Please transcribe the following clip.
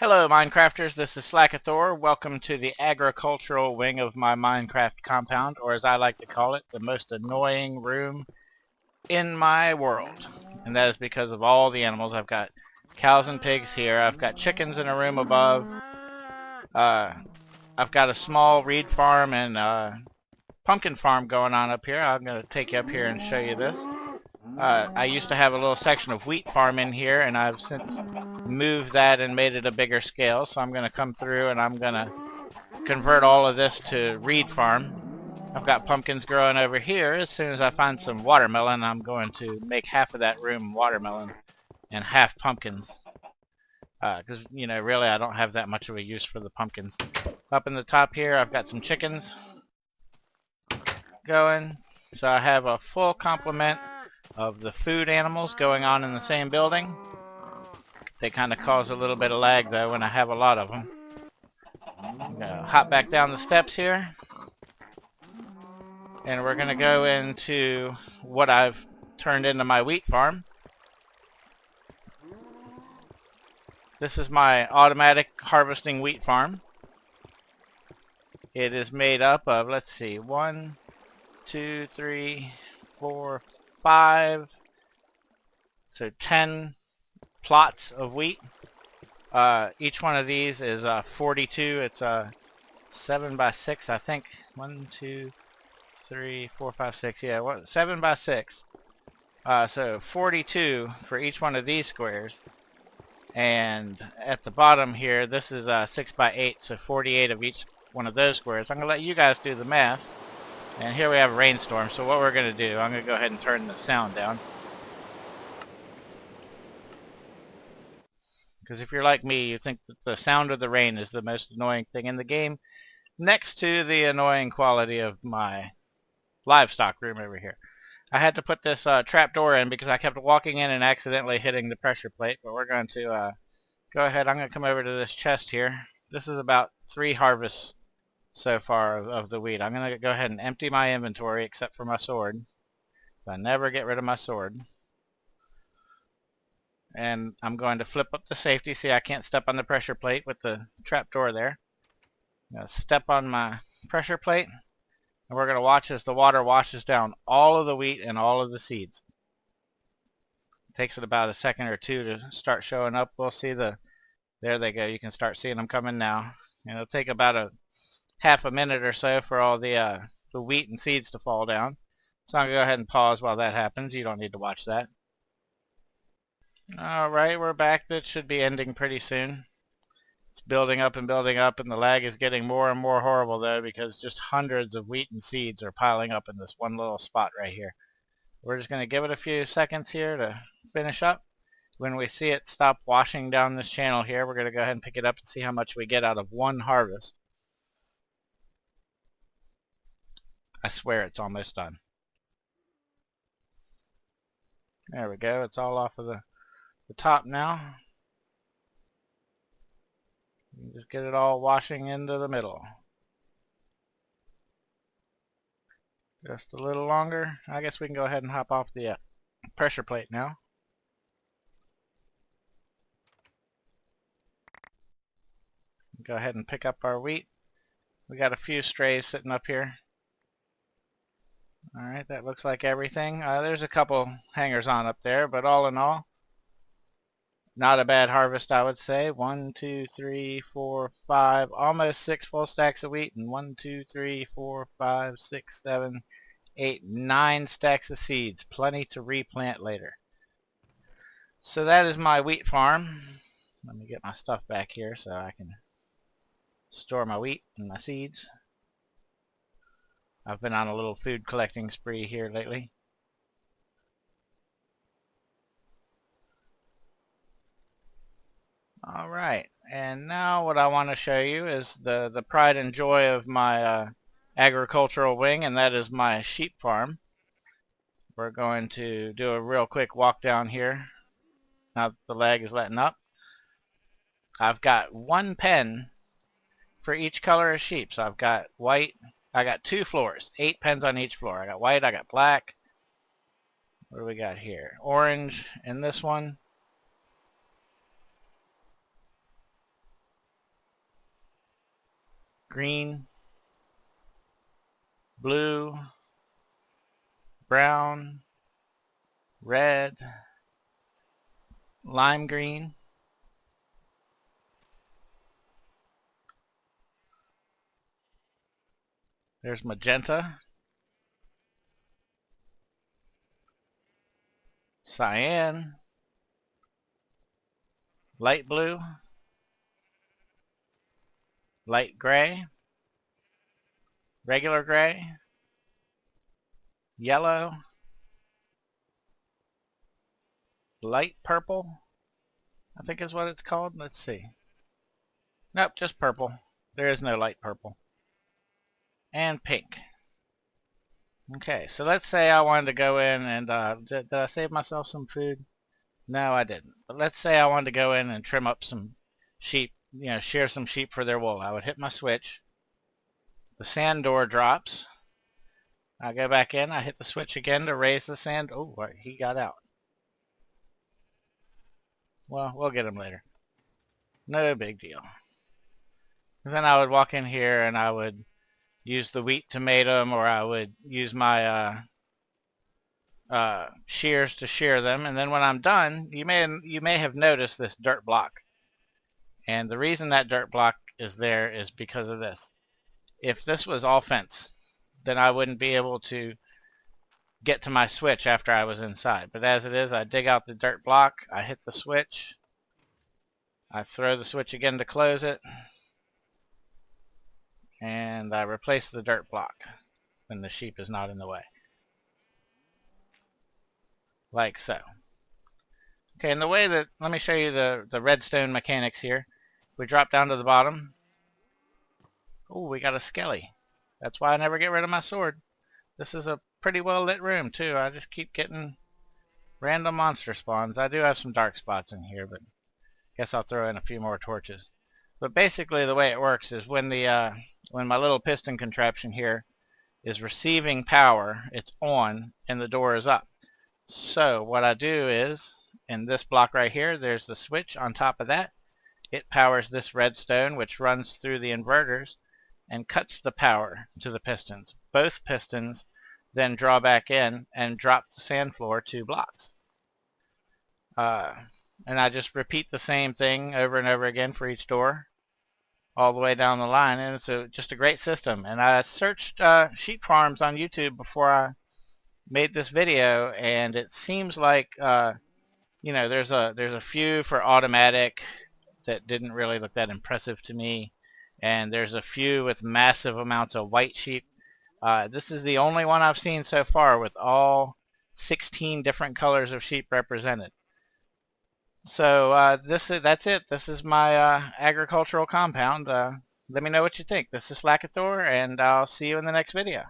Hello Minecrafters, this is Slackathor. Welcome to the agricultural wing of my Minecraft compound, or as I like to call it, the most annoying room in my world. And that is because of all the animals. I've got cows and pigs here, I've got chickens in a room above, I've got a small reed farm and pumpkin farm going on up here. I'm going to take you up here and show you this. I used to have a little section of wheat farm in here, and I've since moved that and made it a bigger scale, so I'm going to come through and I'm going to convert all of this to reed farm. I've got pumpkins growing over here. As soon as I find some watermelon, I'm going to make half of that room watermelon and half pumpkins, because you know, really I don't have that much of a use for the pumpkins. Up in the top here I've got some chickens going, so I have a full complement of the food animals going on in the same building. They kind of cause a little bit of lag though when I have a lot of them. I'm gonna hop back down the steps here, and we're gonna go into what I've turned into my wheat farm. This is my automatic harvesting wheat farm. It is made up of, let's see, 1, 2, 3, 4, 5, so 10 plots of wheat. Each one of these is 42. It's 7 by 6, I think. 1, 2, 3, 4, 5, 6. Yeah, 7 by 6. So 42 for each one of these squares. And at the bottom here, this is 6 by 8, so 48 of each one of those squares. I'm going to let you guys do the math. And here we have a rainstorm, so what we're going to do, I'm going to go ahead and turn the sound down. Because if you're like me, you think that the sound of the rain is the most annoying thing in the game, next to the annoying quality of my livestock room over here. I had to put this trapdoor in because I kept walking in and accidentally hitting the pressure plate, but we're going to go ahead. I'm going to come over to this chest here. This is about 3 harvests so far of the wheat. I'm going to go ahead and empty my inventory except for my sword. So I never get rid of my sword. And I'm going to flip up the safety. See, I can't step on the pressure plate with the trapdoor there. I'm going to step on my pressure plate, and we're going to watch as the water washes down all of the wheat and all of the seeds. It takes it about a second or two to start showing up. We'll see there they go. You can start seeing them coming now. And it'll take about a half a minute or so for all the wheat and seeds to fall down. So I'm going to go ahead and pause while that happens. You don't need to watch that. Alright, we're back. That should be ending pretty soon. It's building up and building up, and the lag is getting more and more horrible though, because just hundreds of wheat and seeds are piling up in this one little spot right here. We're just going to give it a few seconds here to finish up. When we see it stop washing down this channel here, we're going to go ahead and pick it up and see how much we get out of one harvest. I swear it's almost done. There we go. It's all off of the top now. You just get it all washing into the middle. Just a little longer. I guess we can go ahead and hop off the pressure plate now. Go ahead and pick up our wheat. We got a few strays sitting up here. Alright, that looks like everything. There's a couple hangers on up there, but all in all, not a bad harvest, I would say. 1, 2, 3, 4, 5, almost 6 full stacks of wheat, and 1, 2, 3, 4, 5, 6, 7, 8, 9 stacks of seeds. Plenty to replant later. So that is my wheat farm. Let me get my stuff back here so I can store my wheat and my seeds. I've been on a little food collecting spree here lately. Alright, and now what I want to show you is the pride and joy of my agricultural wing, and that is my sheep farm. We're going to do a real quick walk down here now that the lag is letting up. I've got 1 pen for each color of sheep. So I've got white. I got 2 floors, 8 pens on each floor. I got white, I got black. What do we got here? Orange in this one. green, blue, brown, red, lime green, there's magenta, cyan, light blue, light gray, regular gray, yellow, light purple, I think is what it's called. Let's see. Nope, just purple. There is no light purple. And pink. Okay, so let's say I wanted to go in and, did I save myself some food? No, I didn't. But let's say I wanted to go in and trim up some sheep, shear some sheep for their wool. I would hit my switch. The sand door drops. I go back in. I hit the switch again to raise the sand. Oh, he got out. Well, we'll get him later. No big deal. Then I would walk in here and I would use the wheat to mate them, or I would use my shears to shear them. And then when I'm done, you may have noticed this dirt block. And the reason that dirt block is there is because of this. If this was all fence, then I wouldn't be able to get to my switch after I was inside. But as it is, I dig out the dirt block, I hit the switch, I throw the switch again to close it, and I replace the dirt block when the sheep is not in the way. Like so. Okay, and the way that, let me show you the Redstone Mechanics here. We drop down to the bottom. Oh, we got a skelly. That's why I never get rid of my sword. This is a pretty well lit room too. I just keep getting random monster spawns. I do have some dark spots in here, but I guess I'll throw in a few more torches. But basically the way it works is when my little piston contraption here is receiving power, it's on and the door is up. So what I do is, in this block right here, there's the switch on top of that. It powers this redstone, which runs through the inverters and cuts the power to the pistons. Both pistons then draw back in and drop the sand floor 2 blocks. And I just repeat the same thing over and over again for each door all the way down the line, and it's just a great system. And I searched sheep farms on YouTube before I made this video, and it seems like there's a few for automatic that didn't really look that impressive to me, and there's a few with massive amounts of white sheep. This is the only one I've seen so far with all 16 different colors of sheep represented. So that's it. This is my agricultural compound. Let me know what you think. This is Slackathor, and I'll see you in the next video.